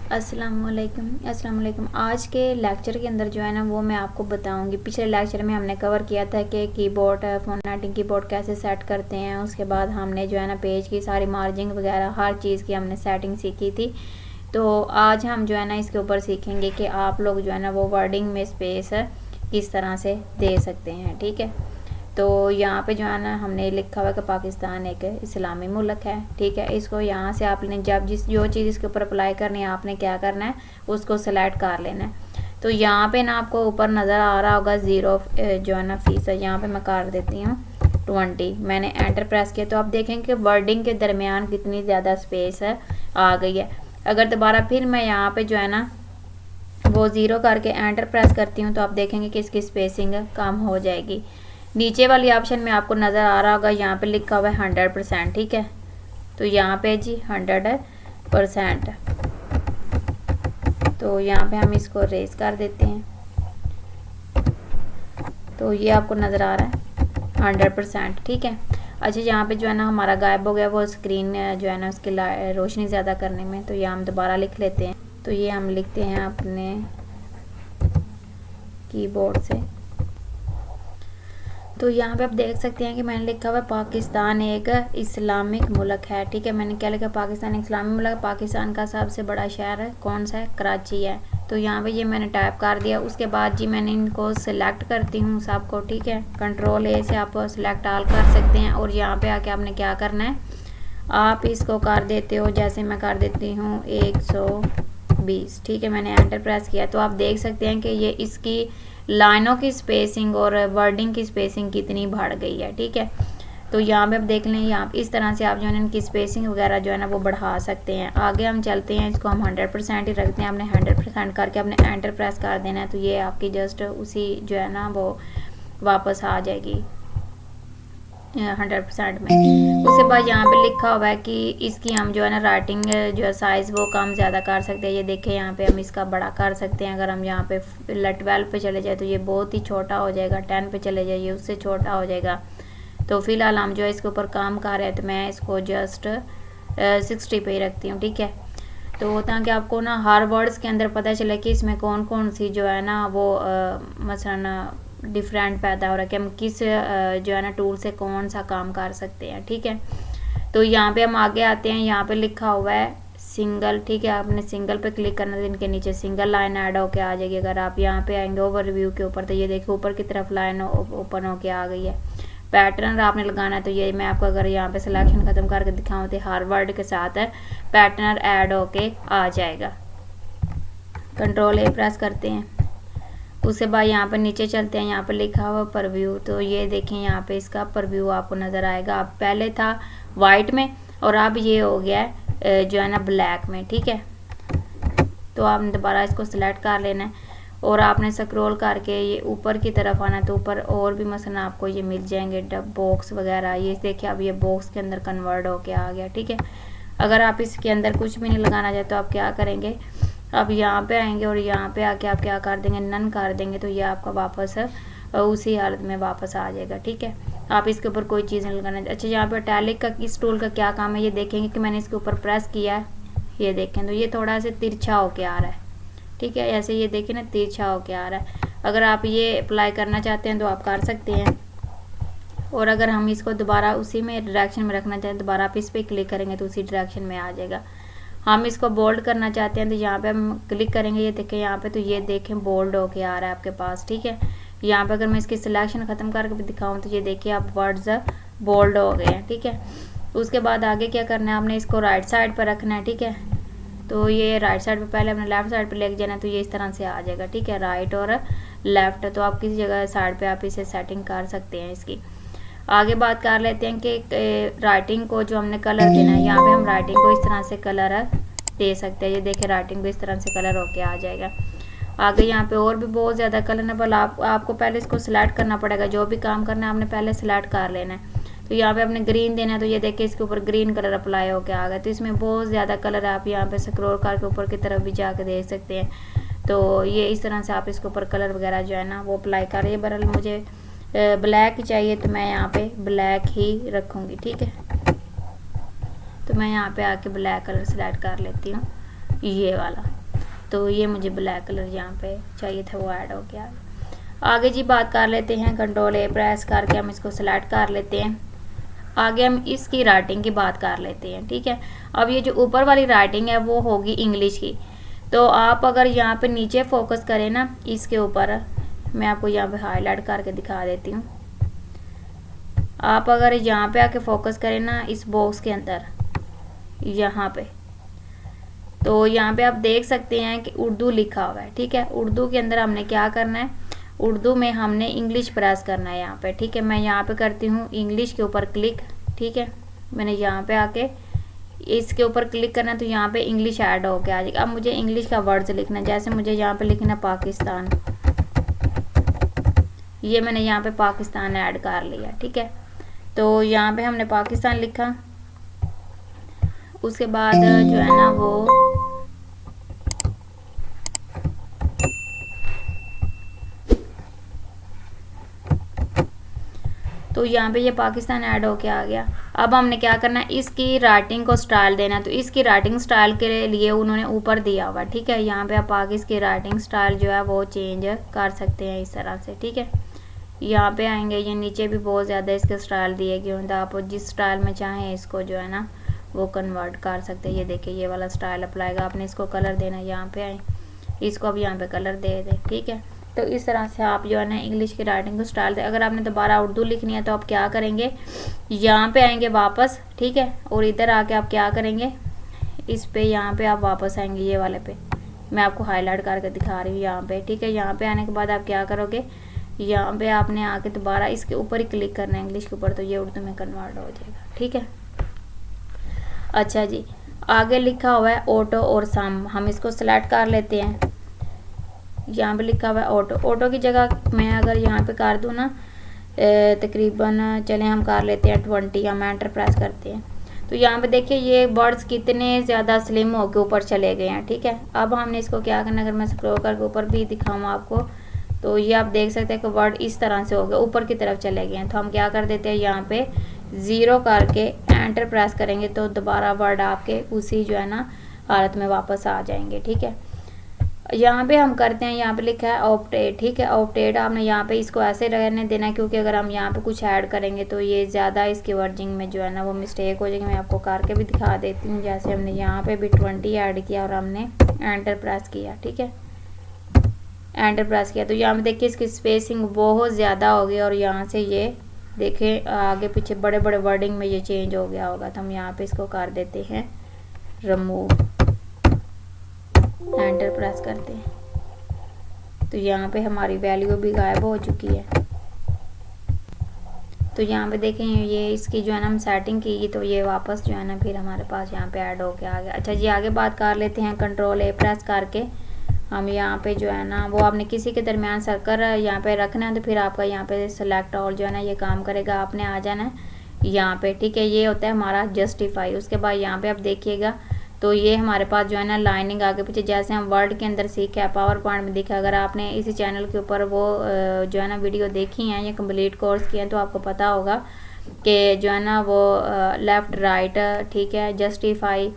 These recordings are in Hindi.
अस्सलाम वालेकुम। आज के लेक्चर के अंदर जो है ना वो मैं आपको बताऊंगी। पिछले लेक्चर में हमने कवर किया था कि कीबोर्ड फोनेटिक कीबोर्ड कैसे सेट करते हैं। उसके बाद हमने जो है ना पेज की सारी मार्जिंग वगैरह हर चीज़ की हमने सेटिंग सीखी थी। तो आज हम जो है ना इसके ऊपर सीखेंगे कि आप लोग जो है ना वो वर्डिंग में स्पेस किस तरह से दे सकते हैं। ठीक है, तो यहाँ पे जो है ना हमने लिखा हुआ कि पाकिस्तान एक इस्लामी मुल्क है। ठीक है, इसको यहाँ से आपने जब जो चीज़ इसके ऊपर अप्लाई करनी है आपने क्या करना है, उसको सेलेक्ट कर लेना है। तो यहाँ पे ना आपको ऊपर नज़र आ रहा होगा 0 जो है ना फीस है, यहाँ पे मैं कर देती हूँ 20। मैंने एंटर प्रेस किया तो आप देखेंगे कि वर्डिंग के दरमियान कितनी ज़्यादा स्पेस है आ गई है। अगर दोबारा फिर मैं यहाँ पर जो है ना वो 0 करके एंटर प्रेस करती हूँ तो आप देखेंगे कि इसकी स्पेसिंग कम हो जाएगी। नीचे वाली ऑप्शन में आपको नज़र आ रहा होगा, यहाँ पे लिखा हुआ है 100%। ठीक है, तो यहाँ पे जी 100%। तो यहाँ पे हम इसको रेज कर देते हैं तो ये आपको नज़र आ रहा है 100%। ठीक है, अच्छा यहाँ पे जो है ना हमारा गायब हो गया वो स्क्रीन जो है ना उसकी रोशनी ज़्यादा करने में। तो ये हम दोबारा लिख लेते हैं। तो ये हम लिखते हैं अपने कीबोर्ड से। तो यहाँ पे आप देख सकते हैं कि मैंने लिखा हुआ है पाकिस्तान एक इस्लामिक मुल्क है। ठीक है, मैंने क्या लिखा, पाकिस्तान एक इस्लामिक मुल्क है। पाकिस्तान का सबसे बड़ा शहर है कौन सा है, कराची है। तो यहाँ पे ये मैंने टाइप कर दिया। उसके बाद जी मैंने इनको सिलेक्ट करती हूँ सबको। ठीक है, कंट्रोल ए से आप सिलेक्ट ऑल कर सकते हैं। और यहाँ पे आके आपने क्या करना है, आप इसको कर देते हो, जैसे मैं कर देती हूँ 120। ठीक है, मैंने एंटर प्रेस किया तो आप देख सकते हैं कि ये इसकी लाइनों की स्पेसिंग और वर्डिंग की स्पेसिंग कितनी बढ़ गई है। ठीक है, तो यहाँ पे आप देख लें, यहाँ इस तरह से आप जो है इनकी स्पेसिंग वगैरह जो है ना वो बढ़ा सकते हैं। आगे हम चलते हैं, इसको हम 100% ही रखते हैं। आपने 100% करके आपने एंटर प्रेस कर देना है तो ये आपकी जस्ट उसी जो है ना वो वापस आ जाएगी 100% में। उसके बाद यहाँ पे लिखा हुआ है कि इसकी हम जो है ना राइटिंग जो है साइज़ वो कम ज़्यादा कर सकते हैं। ये देखें यहाँ पे हम इसका बड़ा कर सकते हैं। अगर हम यहाँ पे 12 पे चले जाए तो ये बहुत ही छोटा हो जाएगा। 10 पे चले जाइए उससे छोटा हो जाएगा। तो फिलहाल हम जो है इसके ऊपर काम कर रहे हैं तो मैं इसको जस्ट 60 पे ही रखती हूँ। ठीक है, तो ताकि आपको ना हर वर्ड्स के अंदर पता चले कि इसमें कौन कौन सी जो है ना वो मसलन डिफरेंट पैदा हो रहा है कि हम किस जो है ना टूल से कौन सा काम कर सकते हैं। ठीक है, तो यहाँ पे हम आगे आते हैं। यहाँ पे लिखा हुआ है सिंगल। ठीक है, आपने सिंगल पे क्लिक करना है, इनके नीचे सिंगल लाइन ऐड होके आ जाएगी। अगर आप यहाँ पे आएंगे ओवरव्यू के ऊपर तो ये देखिए ऊपर की तरफ लाइन ओपन होके आ गई है। पैटर्न आपने लगाना है तो ये मैं आपको अगर यहाँ पे सिलेक्शन ख़त्म करके दिखाऊँ तो हर वर्ड के साथ पैटर्न ऐड होके आ जाएगा। कंट्रोल ए प्रेस करते हैं। उसके बाद यहाँ पर नीचे चलते हैं, यहाँ पर लिखा हुआ परव्यू। तो ये देखें यहाँ पे इसका परव्यू आपको नज़र आएगा। अब पहले था वाइट में और अब ये हो गया है जो है ना ब्लैक में। ठीक है, तो आपने दोबारा इसको सिलेक्ट कर लेना है और आपने स्क्रॉल करके ये ऊपर की तरफ आना। तो ऊपर और भी मसलन आपको ये मिल जाएंगे डब बॉक्स वगैरह। ये देखिए अब ये बॉक्स के अंदर कन्वर्ट होके आ गया। ठीक है, अगर आप इसके अंदर कुछ भी नहीं लगाना चाहते तो आप क्या करेंगे, अब यहाँ पे आएंगे और यहाँ पे आके आप क्या कर देंगे, नन कर देंगे तो ये आपका वापस उसी हालत में वापस आ जाएगा। ठीक है, आप इसके ऊपर कोई चीज़ नहीं लगाना। अच्छा, यहाँ पे टैलिक का इस टूल का क्या काम है, ये देखेंगे कि मैंने इसके ऊपर प्रेस किया है, ये देखें तो ये थोड़ा सा तिरछा होके आ रहा है। ठीक है, ऐसे ये देखें ना तिरछा होके आ रहा है। अगर आप ये अप्लाई करना चाहते हैं तो आप कर सकते हैं। और अगर हम इसको दोबारा उसी में डायरेक्शन में रखना चाहें दोबारा आप इस पर क्लिक करेंगे तो उसी डायरेक्शन में आ जाएगा। हम इसको बोल्ड करना चाहते हैं तो यहाँ पे हम क्लिक करेंगे, ये देखें यहाँ पे तो ये देखें बोल्ड होके आ रहा है आपके पास। ठीक है, यहाँ पे अगर मैं इसकी सिलेक्शन ख़त्म करके भी दिखाऊँ तो ये देखिए आप वर्ड्स बोल्ड हो गए हैं। ठीक है, उसके बाद आगे क्या करना है, आपने इसको राइट साइड पर रखना है। ठीक है, तो ये राइट साइड पे पहले अपने लेफ़्ट साइड पे लेके जाना है तो ये इस तरह से आ जाएगा। ठीक है, राइट और लेफ़्ट, तो आप किसी जगह साइड पे आप इसे सेटिंग कर सकते हैं इसकी। आगे बात कर लेते हैं कि राइटिंग को जो हमने कलर देना है, यहाँ पे हम राइटिंग को इस तरह से कलर दे सकते हैं। ये देखिए राइटिंग भी इस तरह से कलर होके आ जाएगा। आगे यहाँ पे और भी बहुत ज़्यादा कलर है, पर आपको पहले इसको सिलेक्ट करना पड़ेगा। जो भी काम करना है आपने पहले सिलेक्ट कर लेना है। तो यहाँ पे आपने ग्रीन देना है तो ये देखिए इसके ऊपर ग्रीन कलर अप्लाई होके आ गया। तो इसमें बहुत ज़्यादा कलर है, आप यहाँ पे स्क्रॉल करके ऊपर की तरफ भी जाके देख सकते हैं। तो ये इस तरह से आप इसके ऊपर कलर वगैरह जो है ना वो अप्लाई कर रही है। बहरहाल मुझे ब्लैक चाहिए तो मैं यहाँ पे ब्लैक ही रखूँगी। ठीक है, तो मैं यहाँ पे आके ब्लैक कलर सेलेक्ट कर लेती हूँ, ये वाला। तो ये मुझे ब्लैक कलर यहाँ पे चाहिए था, वो ऐड हो गया। आगे जी बात कर लेते हैं, कंट्रोल ए प्रेस करके हम इसको सेलेक्ट कर लेते हैं। आगे हम इसकी राइटिंग की बात कर लेते हैं, ठीक है। अब ये जो ऊपर वाली राइटिंग है वो होगी इंग्लिश की। तो आप अगर यहाँ पे नीचे फोकस करें ना इसके ऊपर, मैं आपको यहाँ पे हाईलाइट करके दिखा देती हूँ। आप अगर यहाँ पे आके फोकस करें ना इस बॉक्स के अंदर यहाँ पे, तो यहाँ पे आप देख सकते हैं कि उर्दू लिखा हुआ है, ठीक है। उर्दू के अंदर हमने क्या करना है, उर्दू में हमने इंग्लिश प्रेस करना है यहाँ पे, ठीक है। मैं यहाँ पे करती हूँ इंग्लिश के ऊपर क्लिक, ठीक है। मैंने यहाँ पे आके इसके ऊपर क्लिक करना है तो यहाँ पे इंग्लिश ऐड हो के आ जाएगा। अब मुझे इंग्लिश का वर्ड्स लिखना है, जैसे मुझे यहाँ पे लिखना पाकिस्तान, ये मैंने यहाँ पे पाकिस्तान ऐड कर लिया, ठीक है। तो यहाँ पे हमने पाकिस्तान लिखा, उसके बाद जो है ना वो तो यहाँ पे ये पाकिस्तान ऐड होके आ गया। अब हमने क्या करना है, इसकी राइटिंग को स्टाइल देना है। तो इसकी राइटिंग स्टाइल के लिए उन्होंने ऊपर दिया हुआ, ठीक है। यहाँ पे आप आगे इसकी राइटिंग स्टाइल जो है वो चेंज कर सकते हैं इस तरह से, ठीक है। यहाँ पे आएंगे, ये नीचे भी बहुत ज़्यादा इसके स्टाइल दिए गए होंगे, आप जिस स्टाइल में चाहें इसको जो है ना वो कन्वर्ट कर सकते हैं। ये देखिए ये वाला स्टाइल अप्लाई का, आपने इसको कलर देना है, यहाँ पे आए इसको अब यहाँ पे कलर दे दें, ठीक है। तो इस तरह से आप जो है ना इंग्लिश की राइटिंग को स्टाइल दें। अगर आपने दोबारा उर्दू लिखनी है तो आप क्या करेंगे, यहाँ पे आएंगे वापस, ठीक है। और इधर आके आप क्या करेंगे, इस पे यहाँ पे आप वापस आएंगे, ये वाले पे मैं आपको हाईलाइट करके दिखा रही हूँ यहाँ पे, ठीक है। यहाँ पे आने के बाद आप क्या करोगे, यहाँ पे आपने आके दोबारा इसके ऊपर ही क्लिक करना है इंग्लिश के ऊपर, तो ये उर्दू में कन्वर्ट हो जाएगा, ठीक है। अच्छा जी, आगे लिखा हुआ है ऑटो और सम, हम इसको सेलेक्ट कर लेते हैं। यहाँ पे लिखा हुआ है ऑटो, ऑटो की जगह मैं अगर यहाँ पे कर दूँ ना तकरीबन, चले हम कर लेते हैं 20, हम एंटर प्रेस करते हैं। तो यहाँ पे देखिए ये वर्ड्स कितने ज़्यादा स्लिम होके ऊपर चले गए हैं, ठीक है। अब हमने इसको क्या करना, अगर मैं स्क्रॉल करके ऊपर भी दिखाऊँ आपको, तो ये आप देख सकते हैं कि वर्ड इस तरह से हो गए, ऊपर की तरफ चले गए हैं। तो हम क्या कर देते हैं, यहाँ पे 0 करके एंटर प्रेस करेंगे तो दोबारा वर्ड आपके उसी जो है ना हालत में वापस आ जाएंगे, ठीक है। यहाँ पे हम करते हैं, यहाँ पे लिखा है ऑप्टेट, ठीक है। ऑप्टेट आपने यहाँ पे इसको ऐसे रहने देना है, क्योंकि अगर हम यहाँ पे कुछ ऐड करेंगे तो ये ज़्यादा इसकी वर्डिंग में जो है ना वो मिस्टेक हो जाएगी। मैं आपको करके भी दिखा देती हूँ, जैसे हमने यहाँ पे भी 20 ऐड किया और हमने एंटर प्रेस किया, ठीक है। एंटर प्रेस किया तो यहाँ पे देखिए इसकी स्पेसिंग बहुत ज़्यादा हो गई और यहाँ से ये देखें आगे पीछे बड़े बड़े वर्डिंग में ये चेंज हो गया होगा। तो हम यहाँ पे इसको कर देते हैं रिमूव, एंटर प्रेस करते हैं तो यहाँ पे हमारी वैल्यू भी गायब हो चुकी है। तो यहाँ पे देखें ये इसकी जो है ना हम सेटिंग की तो ये वापस जो है ना फिर हमारे पास यहाँ पे ऐड होके आ गया। अच्छा जी, आगे बात कर लेते हैं, कंट्रोल ए प्रेस करके हम यहाँ पे जो है ना वो आपने किसी के दरमियान सर्कल यहाँ पे रखना है, तो फिर आपका यहाँ पे सेलेक्ट ऑल जो है ना ये काम करेगा। आपने आ जाना है यहाँ पे, ठीक है। ये होता है हमारा जस्टिफाई। उसके बाद यहाँ पे आप देखिएगा तो ये हमारे पास जो है ना लाइनिंग आगे पीछे, जैसे हम वर्ड के अंदर सीखा है, पावर पॉइंट में देखा। अगर आपने इसी चैनल के ऊपर वो जो है ना वीडियो देखी हैं या कंप्लीट कोर्स किए हैं तो आपको पता होगा कि जो है ना वो लेफ़्ट राइट, ठीक है, जस्टिफाई,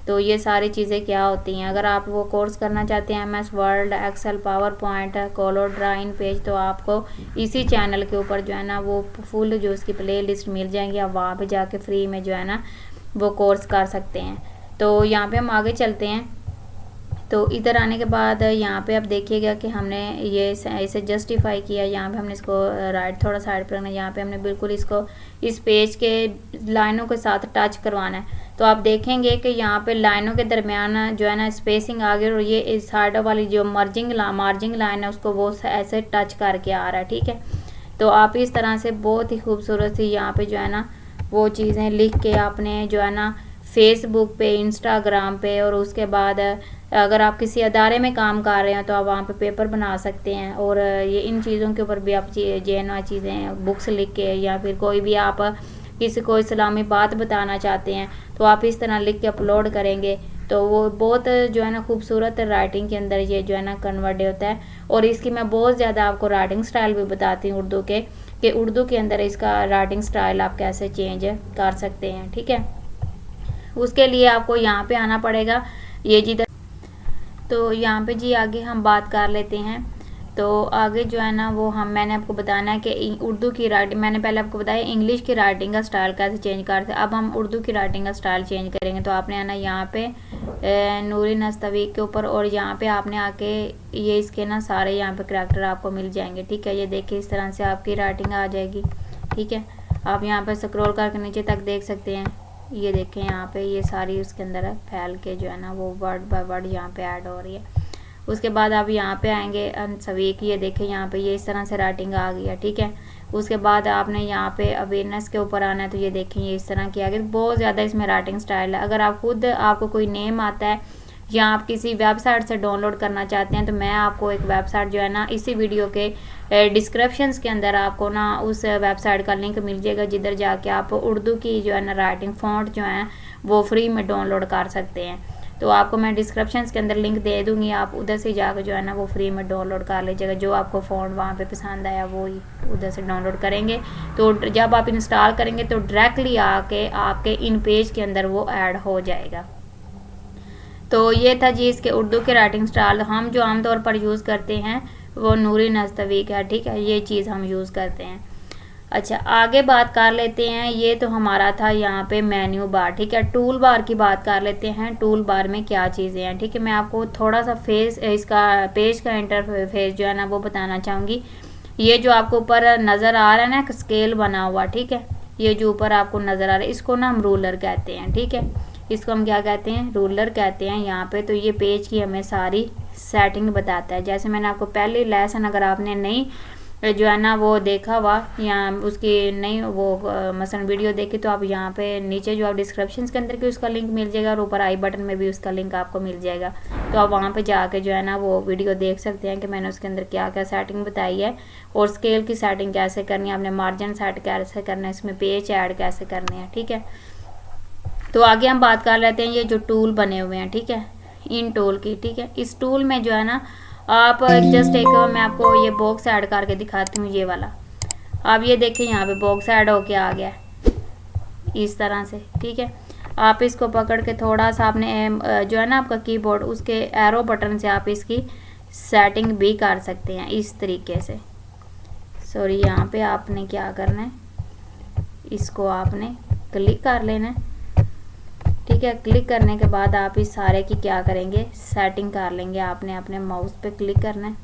तो ये सारी चीज़ें क्या होती हैं। अगर आप वो कोर्स करना चाहते हैं MS word, Excel, PowerPoint, colour, drawing page, तो आपको इसी चैनल के ऊपर जो है ना वो फुल जो उसकी प्ले लिस्ट मिल जाएंगी। आप वहाँ पे जाके फ्री में जो है ना वो कोर्स कर सकते हैं। तो यहाँ पे हम आगे चलते हैं। तो इधर आने के बाद यहाँ पे आप देखिएगा कि हमने ये इसे जस्टिफाई किया। यहाँ पे हमने इसको राइट थोड़ा साइड पर रखना है। यहाँ पे हमने बिल्कुल इसको इस पेज के लाइनों के साथ टच करवाना है। तो आप देखेंगे कि यहाँ पे लाइनों के दरमियान जो है ना स्पेसिंग आ गई और ये इस साइड वाली जो मार्जिंग लाइन है उसको वो ऐसे टच करके आ रहा है, ठीक है। तो आप इस तरह से बहुत ही खूबसूरत सी यहाँ पे जो है ना वो चीज़ें लिख के आपने जो है ना फेसबुक पे, इंस्टाग्राम पे, और उसके बाद अगर आप किसी अदारे में काम कर रहे हैं तो आप वहाँ पे पेपर बना सकते हैं। और ये इन चीज़ों के ऊपर भी आप जेनुइन चीज़ें बुक्स लिख के, या फिर कोई भी आप किसी को इस्लामी बात बताना चाहते हैं तो आप इस तरह लिख के अपलोड करेंगे तो वो बहुत जो है ना खूबसूरत राइटिंग के अंदर ये जो है ना कन्वर्ट होता है। और इसकी मैं बहुत ज़्यादा आपको राइटिंग स्टाइल भी बताती हूँ उर्दू के, कि उर्दू के अंदर इसका राइटिंग स्टाइल आप कैसे चेंज कर सकते हैं, ठीक है। उसके लिए आपको यहाँ पे आना पड़ेगा, ये जिधर तो यहाँ पे जी आगे हम बात कर लेते हैं। तो आगे जो है ना वो मैंने आपको बताना है कि उर्दू की राइटिंग, मैंने पहले आपको बताया इंग्लिश की राइटिंग का स्टाइल कैसे चेंज करते हैं, अब हम उर्दू की राइटिंग का स्टाइल चेंज करेंगे। तो आपने आना यहाँ पे नूरी नस्तवी के ऊपर, और यहाँ पे आपने आके ये इसके ना सारे यहाँ पे करैक्टर आपको मिल जाएंगे, ठीक है। ये देखिए इस तरह से आपकी राइटिंग आ जाएगी, ठीक है। आप यहाँ पे स्क्रॉल करके नीचे तक देख सकते हैं, ये देखें यहाँ पे ये सारी उसके अंदर फैल के जो है ना वो वर्ड बाय वर्ड यहाँ पे ऐड हो रही है। उसके बाद आप यहाँ पे आएंगे सभी की, ये देखें यहाँ पे ये इस तरह से राइटिंग आ गई है, ठीक है। उसके बाद आपने यहाँ पे अवेयरनेस के ऊपर आना है, तो ये देखें ये इस तरह की आ गई। बहुत ज़्यादा इसमें राइटिंग स्टाइल है। अगर आप खुद आपको कोई नेम आता है या आप किसी वेबसाइट से डाउनलोड करना चाहते हैं, तो मैं आपको एक वेबसाइट जो है ना इसी वीडियो के डिस्क्रिप्शंस के अंदर आपको ना उस वेबसाइट का लिंक मिल जाएगा, जिधर जाके आप उर्दू की जो है ना राइटिंग फ़ॉन्ट जो है वो फ्री में डाउनलोड कर सकते हैं। तो आपको मैं डिस्क्रिप्शंस के अंदर लिंक दे दूंगी, आप उधर से जाकर जो है ना वो फ्री में डाउनलोड कर लीजिएगा। जो आपको फ़ॉन्ट वहाँ पे पसंद आया वो ही उधर से डाउनलोड करेंगे। तो जब आप इंस्टॉल करेंगे तो डायरेक्टली आके आपके इन पेज के अंदर वो ऐड हो जाएगा। तो ये था जी इसके उर्दू के राइटिंग स्टाइल। हम जो आमतौर पर यूज़ करते हैं वो नूरी नस्तवी का, ठीक है, ये चीज़ हम यूज़ करते हैं। अच्छा आगे बात कर लेते हैं, ये तो हमारा था यहाँ पे मेन्यू बार, ठीक है। टूल बार की बात कर लेते हैं, टूल बार में क्या चीज़ें हैं, ठीक है। मैं आपको थोड़ा सा इसका पेज का इंटरफेस जो है ना वो बताना चाहूँगी। ये जो आपको ऊपर नज़र आ रहा है ना स्केल बना हुआ, ठीक है, ये जो ऊपर आपको नज़र आ रहा है इसको ना हम रूलर कहते हैं, ठीक है। इसको हम क्या कहते हैं, रूलर कहते हैं यहाँ पे। तो ये पेज की हमें सारी सेटिंग बताता है। जैसे मैंने आपको पहले लेसन अगर आपने नहीं जो है ना वो देखा हुआ या उसकी नहीं वो मसलन वीडियो देखी, तो आप यहाँ पे नीचे जो आप डिस्क्रिप्शन के अंदर की उसका लिंक मिल जाएगा, और ऊपर आई बटन में भी उसका लिंक आपको मिल जाएगा। तो आप वहाँ पे जाके जो है ना वो वीडियो देख सकते हैं कि मैंने उसके अंदर क्या क्या सेटिंग बताई है, और स्केल की सेटिंग कैसे करनी है, आपने मार्जिन सेट कैसे करना है, इसमें पेज ऐड कैसे करने हैं, ठीक है। तो आगे हम बात कर लेते हैं ये जो टूल बने हुए हैं, ठीक है, इन टूल की, ठीक है। इस टूल में जो है ना आप जस्ट एक मैं आपको ये बॉक्स ऐड करके दिखाती हूँ, ये वाला आप ये देखिए यहाँ पे बॉक्स ऐड होके आ गया इस तरह से, ठीक है। आप इसको पकड़ के थोड़ा सा आपने जो है ना आपका कीबोर्ड उसके एरो बटन से आप इसकी सेटिंग भी कर सकते हैं इस तरीके से। सॉरी यहाँ पे आपने क्या करना है, इसको आपने क्लिक कर लेना है, ठीक है। क्लिक करने के बाद आप इस सारे की क्या करेंगे, सेटिंग कर लेंगे। आपने अपने माउस पे क्लिक करना है,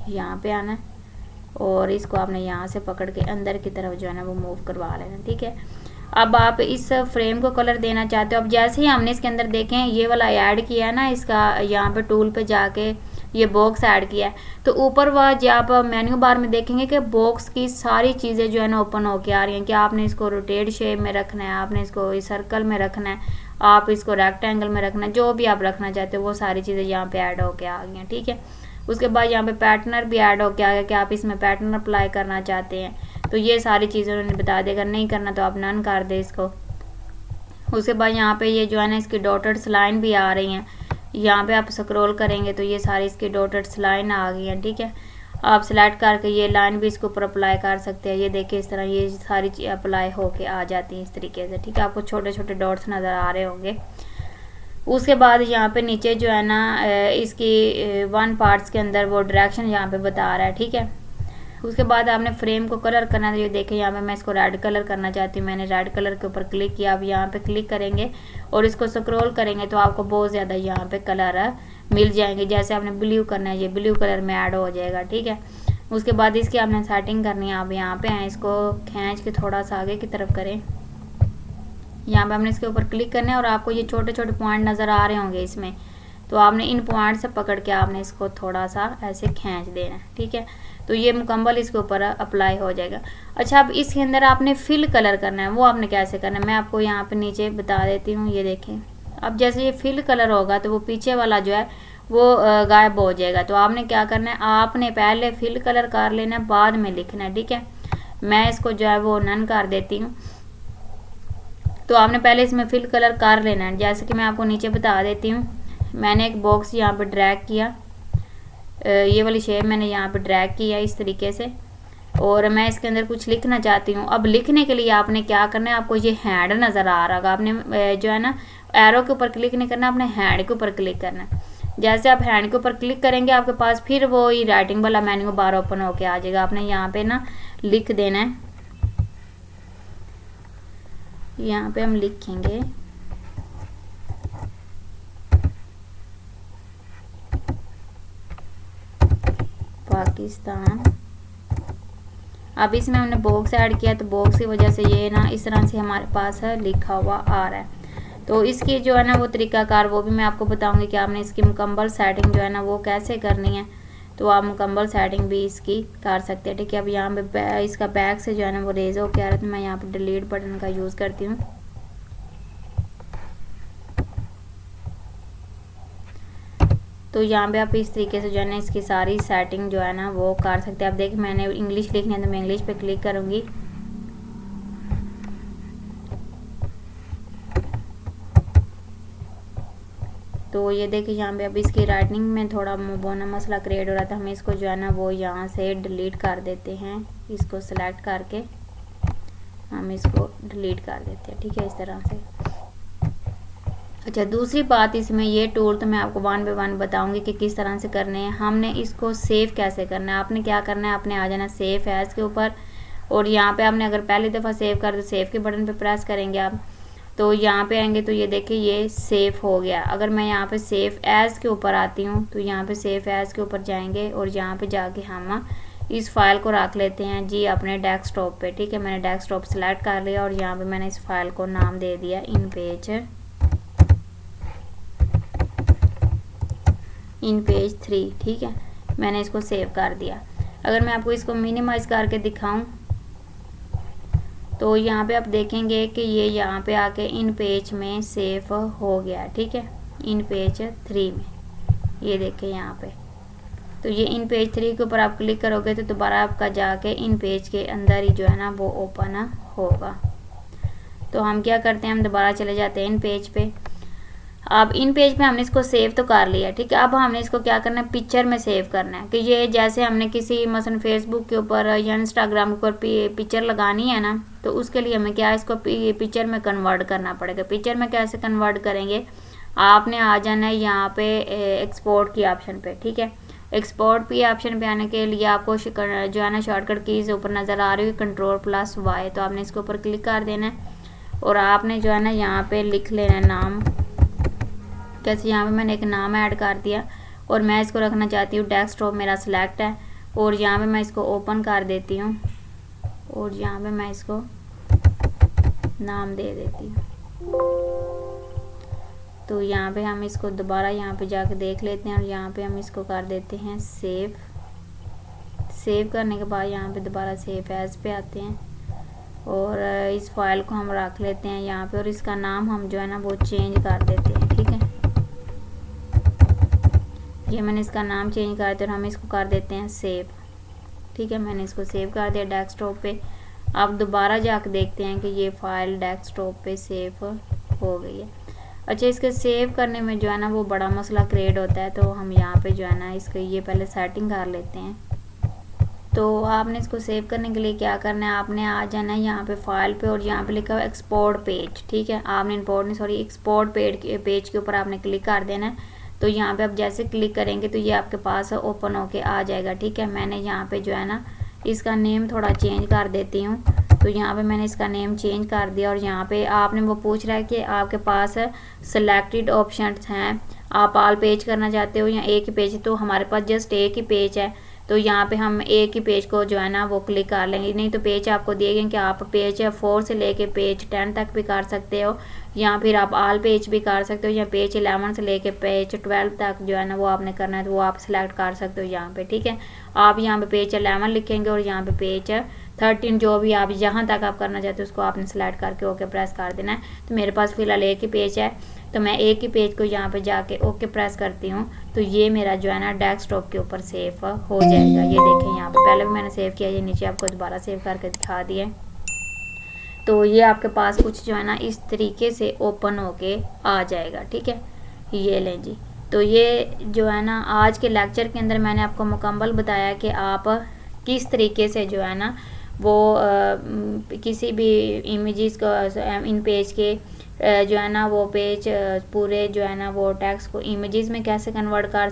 यहाँ पे आना है, और इसको आपने यहाँ से पकड़ के अंदर की तरफ जो है ना वो मूव करवा लेना, ठीक है। अब आप इस फ्रेम को कलर देना चाहते हो। अब जैसे ही हमने इसके अंदर देखें ये वाला ऐड किया है ना, इसका यहाँ पे टूल पे जाके ये बॉक्स ऐड किया है, तो ऊपर वह जब आप मेन्यू बार में देखेंगे कि बॉक्स की सारी चीज़ें जो है ना ओपन होके आ रही हैं कि आपने इसको रोटेट शेप में रखना है, आपने इसको इस सर्कल में रखना है, आप इसको रेक्टेंगल में रखना है, जो भी आप रखना चाहते हो वो सारी चीज़ें यहाँ पे ऐड होके आ गई हैं, ठीक है। उसके बाद यहाँ पे पैटर्न भी ऐड होके आ गया कि आप इसमें पैटर्न अप्लाई करना चाहते हैं, तो ये सारी चीज़ें उन्होंने बता देगा। नहीं करना तो आप नन कर दे इसको। उसके बाद यहाँ पे ये जो है ना इसकी डॉटेड लाइन भी आ रही हैं, यहाँ पे आप स्क्रॉल करेंगे तो ये सारी इसकी डॉटेड लाइन आ गई हैं, ठीक है। आप सिलेक्ट करके ये लाइन भी इसके ऊपर अप्लाई कर सकते हैं। ये देखिए इस तरह ये सारी चीज़ अप्लाई होके आ जाती हैं इस तरीके से, ठीक है। आपको छोटे छोटे डॉट्स नज़र आ रहे होंगे। उसके बाद यहाँ पे नीचे जो है ना इसकी वन पार्ट्स के अंदर वो डायरेक्शन यहाँ पे बता रहा है, ठीक है। उसके बाद आपने फ्रेम को कलर करना है। ये देखिए यहाँ पे मैं इसको रेड कलर करना चाहती हूँ, मैंने रेड कलर के ऊपर क्लिक किया। अब यहाँ पे क्लिक करेंगे और इसको स्क्रॉल करेंगे तो आपको बहुत ज़्यादा यहाँ पे कलर मिल जाएंगे। जैसे आपने ब्लू करना है, ये ब्लू कलर में ऐड हो जाएगा, ठीक है। उसके बाद इसकी आपने सेटिंग करनी है। आप यहाँ पे आए, इसको खींच के थोड़ा सा आगे की तरफ करें, यहाँ पे हमने इसके ऊपर क्लिक करना है और आपको ये छोटे छोटे पॉइंट नज़र आ रहे होंगे इसमें, तो आपने इन पॉइंट से पकड़ के आपने इसको थोड़ा सा ऐसे खींच देना है, ठीक है। तो ये मुकम्मल इसके ऊपर अप्लाई हो जाएगा। अच्छा, अब इसके अंदर आपने फिल कलर करना है, वो आपने कैसे करना है मैं आपको यहाँ पे नीचे बता देती हूँ। ये देखें, अब जैसे ये फिल कलर होगा तो वो पीछे वाला जो है वो गायब हो जाएगा। तो आपने क्या करना है, आपने पहले फिल कलर कर लेना है, बाद में लिखना है, ठीक है। मैं इसको जो है वो नन कर देती हूँ। तो आपने पहले इसमें फिल कलर कर लेना है। जैसे कि मैं आपको नीचे बता देती हूँ, मैंने एक बॉक्स यहाँ पे ड्रैग किया, ये वाली शेप मैंने यहाँ पे ड्रैग किया इस तरीके से, और मैं इसके अंदर कुछ लिखना चाहती हूँ। अब लिखने के लिए आपने क्या करना है, आपको ये हैंड नज़र आ रहा होगा, आपने जो है ना एरो के ऊपर क्लिक नहीं करना, आपने हैंड के ऊपर क्लिक करना है। जैसे आप हैंड के ऊपर क्लिक करेंगे आपके पास फिर वो ही राइटिंग वाला मेन्यू बार ओपन होके आ जाएगा। आपने यहाँ पे ना लिख देना है, यहाँ पे हम लिखेंगे पाकिस्तान। अब इसमें हमने बॉक्स ऐड किया तो बॉक्स की वजह से ये ना इस तरह से हमारे पास है लिखा हुआ आ रहा है। तो इसकी जो है ना वो तरीकाकार वो भी मैं आपको बताऊंगी कि आपने इसकी मुकम्मल सेटिंग जो है ना वो कैसे करनी है। तो आप मुकम्मल सेटिंग भी इसकी कर सकते हैं, ठीक है। अब यहाँ पे इसका बैक से जो है ना वो रेज होके आ रहा है, तो मैं यहाँ पे डिलीट बटन का यूज़ करती हूँ। तो यहाँ पे आप इस तरीके से जो है ना इसकी सारी सेटिंग जो है ना वो कर सकते हैं। आप देखिए मैंने इंग्लिश लिखनी है तो मैं इंग्लिश पे क्लिक करूँगी। तो ये देखिए यहाँ पे अब इसकी राइटिंग में थोड़ा बोना मसला क्रिएट हो रहा था, हमें इसको जो है ना वो यहाँ से डिलीट कर देते हैं। इसको सिलेक्ट करके हम इसको डिलीट कर देते हैं, ठीक है, इस तरह से। अच्छा, दूसरी बात इसमें ये टूल तो मैं आपको वन बाय वन बताऊंगी कि किस तरह से करने हैं। हमने इसको सेव कैसे करना है। आपने क्या करना है, आपने आ जाना सेव एज के ऊपर, और यहाँ पे आपने अगर पहली दफ़ा सेव कर तो सेव के बटन पे प्रेस करेंगे आप, तो यहाँ पे आएंगे तो ये देखिए ये सेव हो गया। अगर मैं यहाँ पे सेव एज के ऊपर आती हूँ तो यहाँ पे सेव एज के ऊपर जाएंगे और यहाँ पे जाके हम इस फाइल को रख लेते हैं जी अपने डेस्कटॉप पे, ठीक है। मैंने डेस्कटॉप सेलेक्ट कर लिया और यहाँ पे मैंने इस फाइल को नाम दे दिया इन पेज 3, ठीक है। मैंने इसको सेव कर दिया। अगर मैं आपको इसको मिनिमाइज करके दिखाऊं तो यहाँ पे आप देखेंगे कि ये यहाँ पे आके इन पेज में सेव हो गया, ठीक है, इन पेज 3 में। ये देखें यहाँ पे, तो ये इन पेज 3 के ऊपर आप क्लिक करोगे तो दोबारा आपका जाके इन पेज के अंदर ही जो है ना वो ओपन होगा। तो हम क्या करते हैं, हम दोबारा चले जाते हैं इन पेज पे। अब इन पेज पे हमने इसको सेव तो कर लिया, ठीक है। अब हमने इसको क्या करना है, पिक्चर में सेव करना है। कि ये जैसे हमने किसी मसलन फेसबुक के ऊपर या इंस्टाग्राम के ऊपर पिक्चर लगानी है ना, तो उसके लिए हमें क्या इसको पिक्चर में कन्वर्ट करना पड़ेगा। पिक्चर में कैसे कन्वर्ट करेंगे, आपने आ जाना है यहाँ पे एक्सपोर्ट की ऑप्शन पे, ठीक है। एक्सपोर्ट की ऑप्शन पे आने के लिए आपको जो है ना शॉर्टकट कीज ऊपर नज़र आ रही है Ctrl+Y, तो आपने इसके ऊपर क्लिक कर देना है और आपने जो है ना यहाँ पे लिख लेना है नाम। जैसे यहाँ पे मैंने एक नाम ऐड कर दिया और मैं इसको रखना चाहती हूँ डेस्कटॉप, मेरा सिलेक्ट है, और यहाँ पे मैं इसको ओपन कर देती हूँ और यहाँ पे मैं इसको नाम दे देती हूँ। तो यहाँ पे हम इसको दोबारा यहाँ पे जाके देख लेते हैं और यहाँ पे हम इसको कर देते हैं सेव। सेव करने के बाद यहाँ पे दोबारा सेव एज पे आते हैं और इस फाइल को हम रख लेते हैं यहाँ पे और इसका नाम हम जो है ना वो चेंज कर देते हैं, ठीक है। ये मैंने इसका नाम चेंज कर दिया और हम इसको कर देते हैं सेव, ठीक है। मैंने इसको सेव कर दिया डेस्कटॉप पे। आप दोबारा जाकर देखते हैं कि ये फाइल डेस्कटॉप पे सेव हो गई है। अच्छा, इसके सेव करने में जो है ना वो बड़ा मसला क्रिएट होता है, तो हम यहाँ पे जो है ना इसके ये पहले सेटिंग कर लेते हैं। तो आपने इसको सेव करने के लिए क्या करना है, आपने आ जाना है यहाँ पे फाइल पे और यहाँ पे लिखा हुआ एक्सपोर्ट पेज, ठीक है। आपने एक्सपोर्ट पेज के ऊपर आपने क्लिक कर देना है। तो यहाँ पे आप जैसे क्लिक करेंगे तो ये आपके पास ओपन होके आ जाएगा, ठीक है। मैंने यहाँ पे जो है ना इसका नेम थोड़ा चेंज कर देती हूँ। तो यहाँ पे मैंने इसका नेम चेंज कर दिया और यहाँ पे आपने वो पूछ रहा है कि आपके पास सिलेक्टेड ऑप्शंस हैं, आप ऑल पेज करना चाहते हो या एक ही पेज। तो हमारे पास जस्ट एक ही पेज है, तो यहाँ पे हम एक ही पेज को जो है ना वो क्लिक कर लेंगे। नहीं तो पेज आपको दिए गए कि आप पेज 4 से लेके पेज 10 तक भी कर सकते हो, या फिर आप ऑल पेज भी कर सकते हो, या पेज 11 से लेके पेज 12 तक जो है ना वो आपने करना है तो वो आप सिलेक्ट कर सकते हो यहाँ पे, ठीक है। आप यहाँ पे पेज 11 लिखेंगे और यहाँ पे पेज 13 जो भी आप जहाँ तक आप करना चाहते हो उसको आपने सेलेक्ट करके ओके प्रेस कर देना है। तो मेरे पास फिलहाल एक ही पेज है, तो मैं एक ही पेज को यहाँ पे जाके ओके प्रेस करती हूँ, तो ये मेरा जो है ना डेस्कटॉप के ऊपर सेव हो जाएगा। ये देखें यहाँ पे पहले भी मैंने सेव किया, ये नीचे आपको दोबारा सेव करके दिखा दिए। तो ये आपके पास कुछ जो है ना इस तरीके से ओपन होके आ जाएगा, ठीक है। ये लें जी। तो ये जो है ना आज के लेक्चर के अंदर मैंने आपको मुकम्मल बताया कि आप किस तरीके से जो है ना वो किसी भी इमेजेस को इन पेज के जो है ना वो पेज पूरे जो है ना वो टेक्स्ट को इमेजेस में कैसे कन्वर्ट कर